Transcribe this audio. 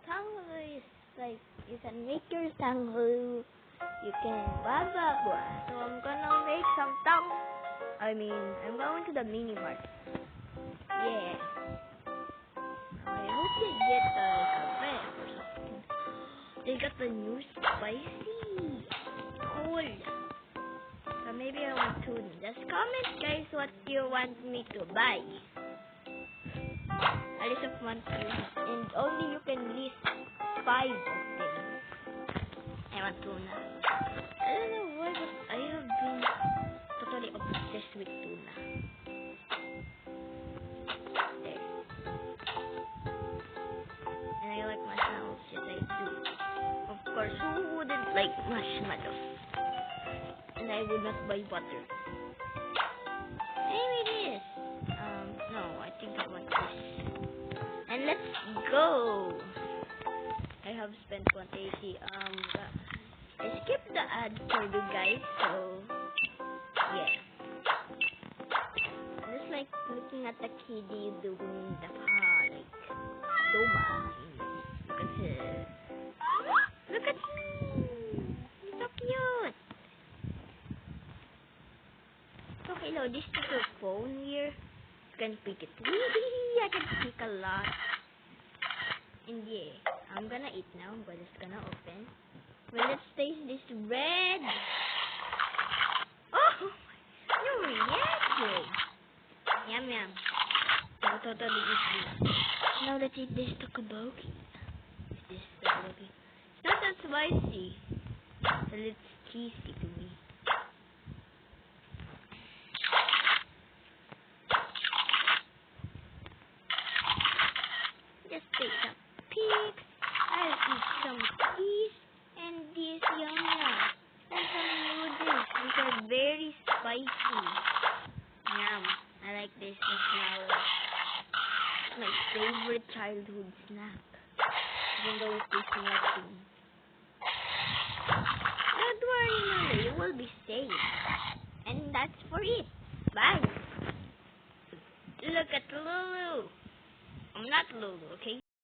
tanghulu is like, you can make your tanghulu, you can blah blah blah. So I'm gonna make some I'm going to the mini mart. Yeah. I hope they get like a wrap or something. They got the new spicy. Cool. So maybe I want tuna. Just comment guys what you want me to buy. A list of one and only you can list 5 of them. I want tuna. I don't know why, but I have been totally obsessed with tuna. There. And I like marshmallows, yes I do. Of course, who wouldn't like marshmallows? And I would not buy butter. Maybe it is. No, I think I want this. And let's go. I have spent 180. I skipped the ad for you guys, so yeah. I just like looking at the kitty doing the like Doma. You can see. Look at me. He's so cute. So hello, this little phone here. You can pick it. I can pick a lot. And yeah, I'm gonna eat now, but it's gonna open. Well, let's taste this bread. Oh, you reacted. Yum yum. I'll totally eat this. Now let's eat this tteokbokki. This tteokbokki. It's not that spicy, but it's cheesy to me. Just take some pigs. I'll eat some cheese and this yum yum. And some noodles. These are very spicy. Yum. I like this marshmallow. It's my favorite childhood snack. Even though it's tasting nothing. Don't worry, Lulu. You will be safe. And that's for it. Bye. Look at Lulu. I'm not Lulu, okay?